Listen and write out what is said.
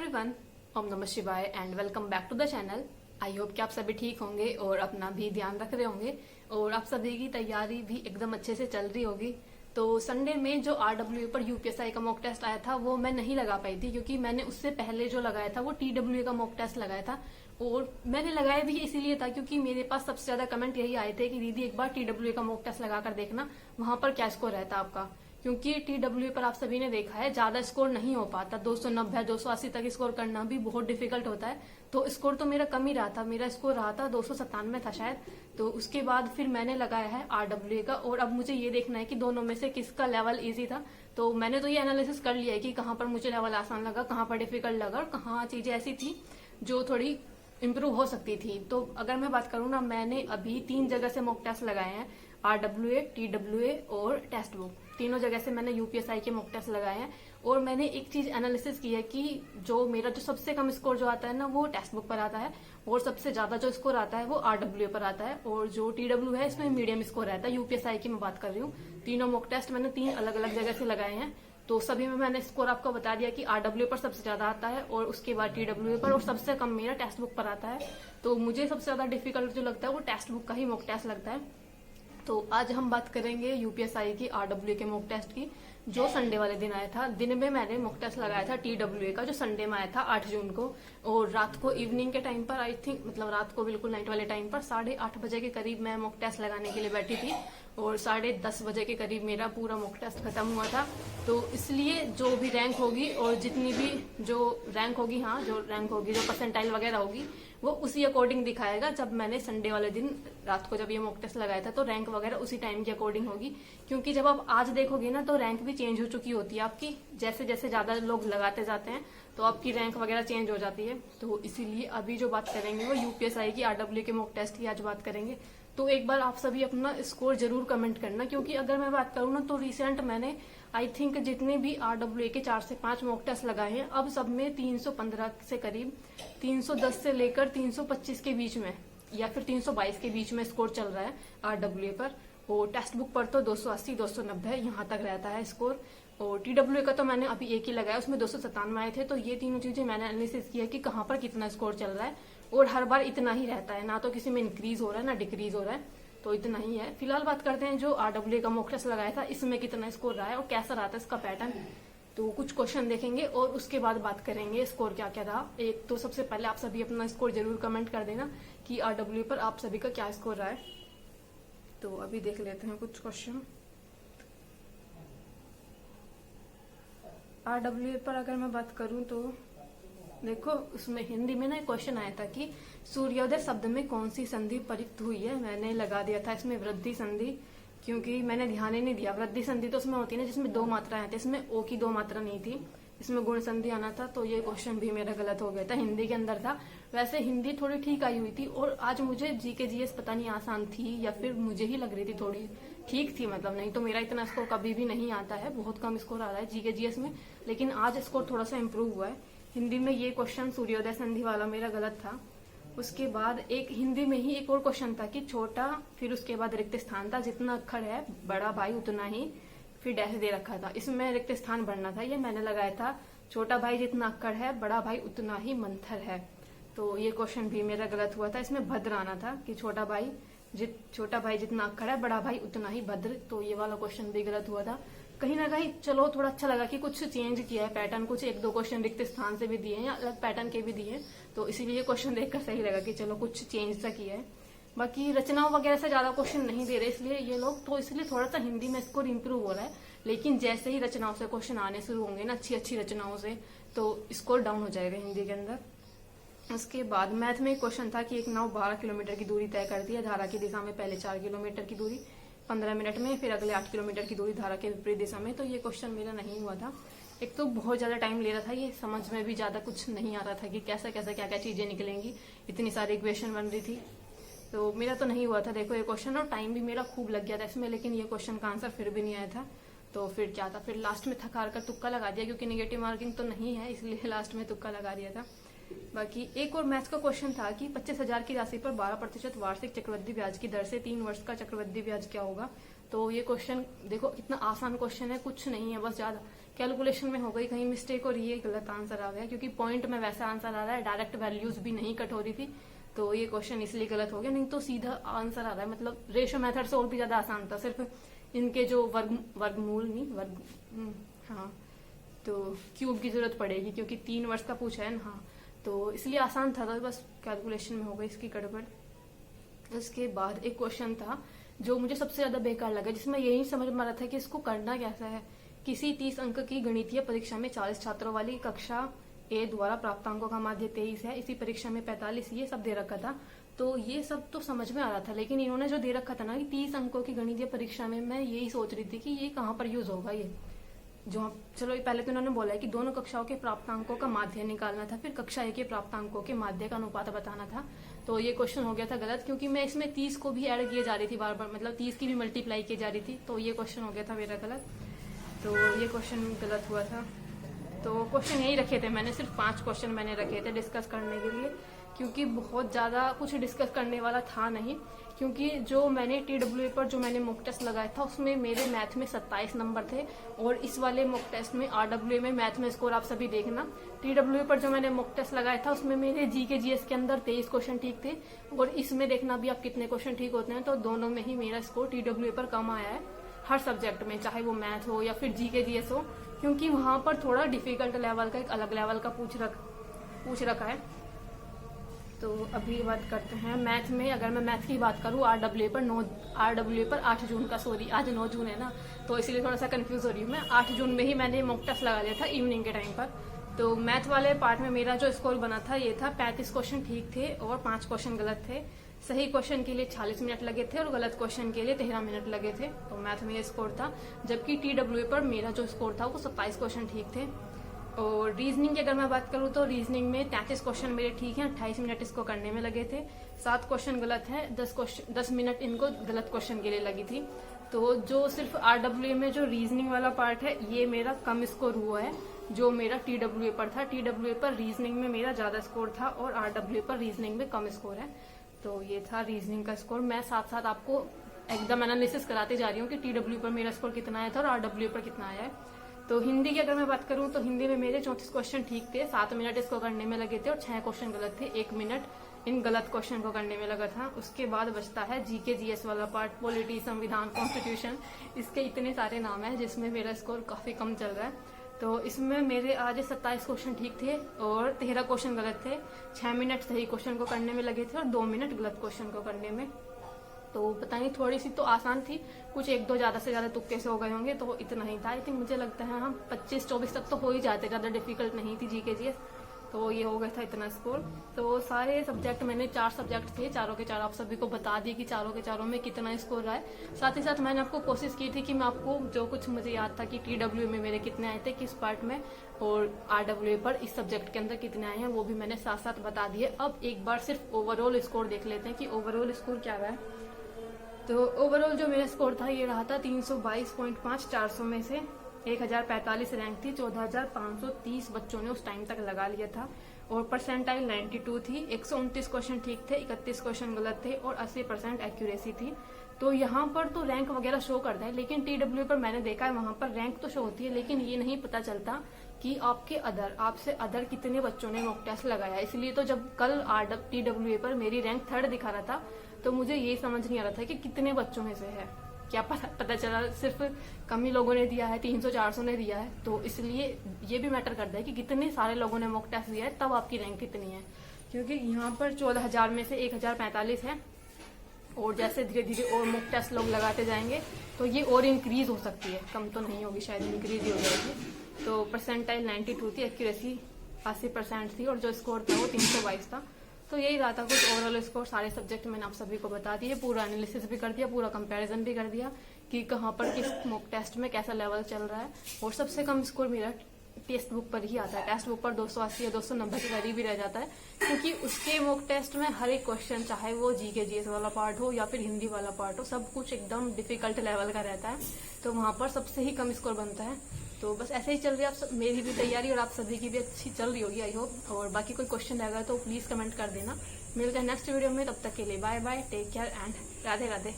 Everyone, ओम नमः शिवाय and welcome back to the channel. I hope कि आप सभी ठीक होंगे और अपना भी ध्यान रख रहे होंगे और आप सभी की तैयारी भी एकदम अच्छे से चल रही होगी। तो संडे में जो RW पर यूपीएसआई का मॉक टेस्ट आया था वो मैं नहीं लगा पाई थी, क्योंकि मैंने उससे पहले जो लगाया था वो TW का मॉक टेस्ट लगाया था। और मैंने लगाया भी इसीलिए था क्योंकि मेरे पास सबसे ज्यादा कमेंट यही आए थे कि दीदी एक बार TW का मॉक टेस्ट लगा कर देखना, वहां पर क्या स्कोर रहता आपका। क्योंकि TW पर आप सभी ने देखा है ज्यादा स्कोर नहीं हो पाता, 290 280 तक स्कोर करना भी बहुत डिफिकल्ट होता है। तो स्कोर तो मेरा कम ही रहा था, मेरा स्कोर रहा था 297 था शायद। तो उसके बाद फिर मैंने लगाया है RW का, और अब मुझे ये देखना है कि दोनों में से किसका लेवल इजी था। तो मैंने तो ये एनालिसिस कर लिया है कि कहाँ पर मुझे लेवल आसान लगा, कहाँ पर डिफिकल्ट लगा और कहाँ चीजें ऐसी थी जो थोड़ी इम्प्रूव हो सकती थी। तो अगर मैं बात करूँ ना, मैंने अभी 3 जगह से मॉक टेस्ट लगाए हैं, RWA, TWA और टेस्ट बुक। तीनों जगह से मैंने यूपीएसआई के मॉक टेस्ट लगाए हैं। और मैंने एक चीज एनालिसिस की है कि जो मेरा जो सबसे कम स्कोर जो आता है ना वो टेक्स्ट बुक पर आता है, और सबसे ज्यादा जो स्कोर आता है वो RWA पर आता है, और जो TW है इसमें मीडियम स्कोर रहता है। यूपीएसआई की मैं बात कर रही हूँ। तीनों मॉक टेस्ट मैंने 3 अलग अलग जगह से लगाए हैं। तो सभी में मैंने स्कोर आपको बता दिया कि RW पर सबसे ज्यादा आता है और उसके बाद TW पर, और सबसे कम मेरा टेक्स्ट बुक पर आता है। तो मुझे सबसे ज्यादा डिफिकल्ट जो लगता है वो टेक्स्ट बुक का ही मॉक टेस्ट लगता है। तो आज हम बात करेंगे यूपीएसआई की RW के मॉक टेस्ट की, जो संडे वाले दिन आया था। दिन में मैंने मॉक टेस्ट लगाया था TWA का, जो संडे में आया था 8 जून को। और रात को इवनिंग के टाइम पर, आई थिंक मतलब रात को बिल्कुल नाइट वाले टाइम पर 8:30 बजे के करीब मैं मॉक टेस्ट लगाने के लिए बैठी थी, और 10:30 बजे के करीब मेरा पूरा मॉक टेस्ट खत्म हुआ था। तो इसलिए जो भी रैंक होगी और जितनी भी जो रैंक होगी, हाँ जो रैंक होगी, जो परसेंटाइल वगैरह होगी, वो उसी अकॉर्डिंग दिखाएगा। जब मैंने संडे वाले दिन रात को जब ये मॉक टेस्ट लगाया था तो रैंक वगैरह उसी टाइम के अकॉर्डिंग होगी। क्योंकि जब आप आज देखोगे ना तो रैंक भी चेंज हो चुकी होती है आपकी, जैसे जैसे ज्यादा लोग लगाते जाते हैं तो आपकी रैंक वगैरह चेंज हो जाती है। तो इसीलिए अभी जो बात करेंगे वो यूपीएसआई की RW के मॉक टेस्ट की आज बात करेंगे। तो एक बार आप सभी अपना स्कोर जरूर कमेंट करना, क्योंकि अगर मैं बात करूँ ना तो रिसेंट मैंने आई थिंक जितने भी RWA के 4 से 5 मॉक टेस्ट लगाए हैं, अब सब में 315 से करीब 310 से लेकर 325 के बीच में या फिर 322 के बीच में स्कोर चल रहा है RWA पर। और टेक्स्ट बुक पर तो 280 290 यहाँ तक रहता है स्कोर। और TWA का तो मैंने अभी एक ही लगाया, उसमें 297 आए थे। तो ये तीनों चीजें मैंने एनालिसिस किया कि कहाँ पर कितना स्कोर चल रहा है, और हर बार इतना ही रहता है, ना तो किसी में इंक्रीज हो रहा है ना डिक्रीज हो रहा है, तो इतना ही है। फिलहाल बात करते हैं जो RWA का मॉक टेस्ट लगाया था इसमें कितना स्कोर रहा है और कैसा रहा था इसका पैटर्न। तो कुछ क्वेश्चन देखेंगे और उसके बाद बात करेंगे स्कोर क्या क्या रहा। एक तो सबसे पहले आप सभी अपना स्कोर जरूर कमेंट कर देना कि RWA पर आप सभी का क्या स्कोर रहा है। तो अभी देख लेते हैं कुछ क्वेश्चन। RWA पर अगर मैं बात करूं तो देखो, उसमें हिंदी में ना एक क्वेश्चन आया था कि सूर्योदय शब्द में कौन सी संधि प्रयुक्त हुई है। मैंने लगा दिया था इसमें वृद्धि संधि, क्योंकि मैंने ध्यान ही नहीं दिया। वृद्धि संधि तो उसमें होती है ना जिसमें 2 मात्राएं आती है, इसमें ओ की 2 मात्रा नहीं थी, इसमें गुण संधि आना था। तो ये क्वेश्चन भी मेरा गलत हो गया था, हिंदी के अंदर था। वैसे हिंदी थोड़ी ठीक आई हुई थी, और आज मुझे जीके जीएस पता नहीं आसान थी या फिर मुझे ही लग रही थी थोड़ी ठीक थी, मतलब नहीं तो मेरा इतना स्कोर कभी भी नहीं आता है, बहुत कम स्कोर आ रहा है जीके जीएस में, लेकिन आज स्कोर थोड़ा सा इम्प्रूव हुआ है। हिंदी में ये क्वेश्चन सूर्योदय संधि वाला मेरा गलत था। उसके बाद एक हिंदी में ही एक और क्वेश्चन था कि छोटा, फिर उसके बाद रिक्त स्थान था, जितना अक्षर है बड़ा भाई उतना ही, फिर डैश दे रखा था, इसमें रिक्त स्थान भरना था। ये मैंने लगाया था छोटा भाई जितना अक्षर है बड़ा भाई उतना ही मंथर है। तो ये क्वेश्चन भी मेरा गलत हुआ था, इसमें भद्र आना था कि छोटा भाई जितना अक्षर है बड़ा भाई उतना ही भद्र। तो ये वाला क्वेश्चन भी गलत हुआ था। कहीं ना कहीं चलो थोड़ा अच्छा लगा कि कुछ चेंज किया है पैटर्न, कुछ 1-2 क्वेश्चन रिक्त स्थान से भी दिए हैं या अलग पैटर्न के भी दिए हैं, तो इसीलिए क्वेश्चन देखकर सही लगा कि चलो कुछ चेंज सा किया है। बाकी रचनाओं वगैरह से ज्यादा क्वेश्चन नहीं दे रहे इसलिए ये लोग, तो इसलिए थोड़ा सा हिंदी में स्कोर इम्प्रूव हो रहा है। लेकिन जैसे ही रचनाओं से क्वेश्चन आने शुरू होंगे ना, अच्छी रचनाओं से, तो स्कोर डाउन हो जाएगा हिंदी के अंदर। उसके बाद मैथ में एक क्वेश्चन था कि एक नाव 12 किलोमीटर की दूरी तय करती है धारा की दिशा में, पहले 4 किलोमीटर की दूरी 15 मिनट में, फिर अगले 8 किलोमीटर की दूरी धारा के विपरीत दिशा में। तो ये क्वेश्चन मेरा नहीं हुआ था। एक तो बहुत ज्यादा टाइम ले रहा था, ये समझ में भी ज्यादा कुछ नहीं आ रहा था कि कैसे कैसे क्या क्या चीजें निकलेंगी, इतनी सारी इक्वेशन बन रही थी। तो मेरा तो नहीं हुआ था देखो ये क्वेश्चन, और टाइम भी मेरा खूब लग गया था इसमें, लेकिन ये क्वेश्चन का आंसर फिर भी नहीं आया था। तो फिर क्या था, फिर लास्ट में थक हार कर तुक्का लगा दिया, क्योंकि नेगेटिव मार्किंग तो नहीं है इसलिए लास्ट में तुक्का लगा दिया था। बाकी एक और मैथ्स का क्वेश्चन था कि 25,000 की राशि पर 12% वार्षिक चक्रवृद्धि ब्याज की दर से 3 वर्ष का चक्रवृद्धि ब्याज क्या होगा। तो ये क्वेश्चन देखो इतना आसान क्वेश्चन है, कुछ नहीं है, बस ज्यादा कैलकुलेशन में हो गई कहीं मिस्टेक और ये गलत आंसर आ गया, क्योंकि पॉइंट में वैसा आंसर आ रहा है, डायरेक्ट वैल्यूज भी नहीं कट हो रही थी, तो ये क्वेश्चन इसलिए गलत हो गया, नहीं तो सीधा आंसर आ रहा है। मतलब रेशो मेथड से और भी ज्यादा आसान था, सिर्फ इनके जो वर्गमूल नहीं हाँ तो क्यूब की जरूरत पड़ेगी, क्योंकि 3 वर्ष का पूछा है ना। हाँ तो इसलिए आसान था, तो बस कैलकुलेशन में हो गई इसकी गड़बड़। उसके बाद एक क्वेश्चन था जो मुझे सबसे ज्यादा बेकार लगा, जिसमें यही समझ में आ रहा था कि इसको करना कैसा है। किसी 30 अंक की गणितीय परीक्षा में 40 छात्रों वाली कक्षा ए द्वारा प्राप्तांकों का माध्य 23 है, इसी परीक्षा में 45, ये सब दे रखा था। तो ये सब तो समझ में आ रहा था, लेकिन इन्होंने जो दे रखा था ना कि 30 अंकों की गणितीय परीक्षा में, मैं यही सोच रही थी कि ये कहाँ पर यूज होगा। ये जो चलो पहले तो इन्होंने बोला है कि दोनों कक्षाओं के प्राप्तांकों का माध्य निकालना था, फिर कक्षा ए के प्राप्तांकों के माध्य का अनुपात बताना था। तो ये क्वेश्चन हो गया था गलत, क्योंकि मैं इसमें 30 को भी ऐड किए जा रही थी बार बार, मतलब 30 की भी मल्टीप्लाई की जा रही थी, तो ये क्वेश्चन हो गया था मेरा गलत। तो ये क्वेश्चन गलत हुआ था। तो क्वेश्चन यही रखे थे मैंने, सिर्फ 5 क्वेश्चन मैंने रखे थे डिस्कस करने के लिए, क्योंकि बहुत ज्यादा कुछ डिस्कस करने वाला था नहीं। क्योंकि जो मैंने TWA पर जो मैंने मॉक टेस्ट लगाया था उसमें मेरे मैथ में 27 नंबर थे, और इस वाले मॉक टेस्ट में RWA में मैथ में स्कोर आप सभी देखना। TWA पर जो मैंने मॉक टेस्ट लगाया था उसमें मेरे GK GS के अंदर 23 क्वेश्चन ठीक थे, और इसमें देखना भी आप कितने क्वेश्चन ठीक होते हैं, तो दोनों में ही मेरा स्कोर TWA पर कम आया है, हर सब्जेक्ट में, चाहे वो मैथ हो या फिर GK GS हो, क्योंकि वहां पर थोड़ा डिफिकल्ट लेवल का, एक अलग लेवल का पूछ रखा है। तो अभी बात करते हैं मैथ में। अगर मैं मैथ की बात करूँ RWA पर 8 जून का, सॉरी आज 9 जून है ना, तो इसलिए थोड़ा सा कंफ्यूज हो रही हूँ मैं। 8 जून में ही मैंने मॉक टेस्ट लगा लिया था इवनिंग के टाइम पर। तो मैथ वाले पार्ट में मेरा जो स्कोर बना था ये था 35 क्वेश्चन ठीक थे और 5 क्वेश्चन गलत थे। सही क्वेश्चन के लिए 40 मिनट लगे थे और गलत क्वेश्चन के लिए 13 मिनट लगे थे। तो मैथ में ये स्कोर था, जबकि TWA पर मेरा जो स्कोर था वो 27 क्वेश्चन ठीक थे। और रीजनिंग की अगर मैं बात करूँ तो रीजनिंग में 33 क्वेश्चन मेरे ठीक हैं, 28 मिनट इसको करने में लगे थे। 7 क्वेश्चन गलत है, 10 मिनट इनको गलत क्वेश्चन के लिए लगी थी। तो जो सिर्फ RWA में जो रीजनिंग वाला पार्ट है ये मेरा कम स्कोर हुआ है, जो मेरा TWA पर था। TWA पर रीजनिंग में मेरा ज्यादा स्कोर था और RWA पर रीजनिंग में कम स्कोर है। तो ये था रीजनिंग का स्कोर। मैं साथ साथ आपको एकदम एनालिसिस कराते जा रही हूँ कि TWA पर मेरा स्कोर कितना आया था और RWA पर कितना आया है। तो हिंदी की अगर मैं बात करूं तो हिंदी में मेरे 34 क्वेश्चन ठीक थे, 7 मिनट इसको करने में लगे थे और 6 क्वेश्चन गलत थे, 1 मिनट इन गलत क्वेश्चन को करने में लगा था। उसके बाद बचता है GK GS वाला पार्ट, पॉलिटी, संविधान, कॉन्स्टिट्यूशन, इसके इतने सारे नाम है जिसमें मेरा स्कोर काफी कम चल रहा है। तो इसमें मेरे आज 27 क्वेश्चन ठीक थे और 13 क्वेश्चन गलत थे, 6 मिनट सही क्वेश्चन को करने में लगे थे और 2 मिनट गलत क्वेश्चन को करने में। तो पता नहीं, थोड़ी सी तो आसान थी, कुछ 1-2 ज्यादा से ज्यादा तुक्के से हो गए होंगे, तो इतना ही था। आई थिंक मुझे लगता है हम 25-24 तक तो हो ही जाते, ज्यादा डिफिकल्ट नहीं थी GK GS। तो ये हो गया था इतना स्कोर। तो सारे सब्जेक्ट मैंने 4 सब्जेक्ट थे, चारों के चार आप सभी को बता दिए कि चारों के चारों में कितना स्कोर रहा है। साथ ही साथ मैंने आपको कोशिश की थी कि मैं आपको जो कुछ मुझे याद था कि TWA में मेरे कितने आए थे किस पार्ट में, और RWA पर इस सब्जेक्ट के अंदर कितने आए हैं वो भी मैंने साथ साथ बता दिए। अब एक बार सिर्फ ओवरऑल स्कोर देख लेते हैं कि ओवरऑल स्कोर क्या रहा है। तो ओवरऑल जो मेरा स्कोर था ये रहा था 322.5, 400 में से 1045 रैंक थी, 14,530 बच्चों ने उस टाइम तक लगा लिया था, और परसेंटाइल 92 थी, 129 क्वेश्चन ठीक थे, 31 क्वेश्चन गलत थे और 80% एक्यूरेसी थी। तो यहाँ पर तो रैंक वगैरह शो करता है, लेकिन TWA पर मैंने देखा है वहां पर रैंक तो शो होती है, लेकिन ये नहीं पता चलता कि आपसे अदर कितने बच्चों ने मॉक टेस्ट लगाया। इसलिए तो जब कल TWA पर मेरी रैंक 3rd दिखा रहा था तो मुझे ये समझ नहीं आ रहा था कि कितने बच्चों में से है, क्या पता चला सिर्फ कम ही लोगों ने दिया है, 300-400 ने दिया है। तो इसलिए ये भी मैटर करता है कि कितने सारे लोगों ने मॉक टेस्ट दिया है, तब आपकी रैंक कितनी है। क्योंकि यहाँ पर 14,000 में से 1045 है, और जैसे धीरे धीरे और मॉक टेस्ट लोग लगाते जाएंगे तो ये और इंक्रीज हो सकती है, कम तो नहीं होगी, शायद इंक्रीज ही हो जाएगी। तो परसेंटाइल 92 थी, एक्यूरेसी 80% थी, और जो स्कोर था वो 322 था। तो यही रहा था कुछ ओवरऑल स्कोर। सारे सब्जेक्ट मैंने आप सभी को बता दिए, पूरा एनालिसिस भी कर दिया, पूरा कंपैरिजन भी कर दिया कि कहाँ पर किस मॉक टेस्ट में कैसा लेवल चल रहा है। और सबसे कम स्कोर मेरा टेक्स्ट बुक पर ही आता है, टेक्स्ट बुक पर 280 या 290 के करीब ही रह जाता है, क्योंकि उसके मॉक टेस्ट में हर एक क्वेश्चन, चाहे वो GK GS वाला पार्ट हो या फिर हिंदी वाला पार्ट हो, सब कुछ एकदम डिफिकल्ट लेवल का रहता है। तो वहां पर सबसे ही कम स्कोर बनता है। तो बस ऐसे ही चल रही है, मेरी भी तैयारी और आप सभी की भी अच्छी चल रही होगी आई होप। और बाकी कोई क्वेश्चन रहेगा तो प्लीज कमेंट कर देना। मिलते हैं नेक्स्ट वीडियो में, तब तक के लिए bye bye, take care and Radhe Radhe.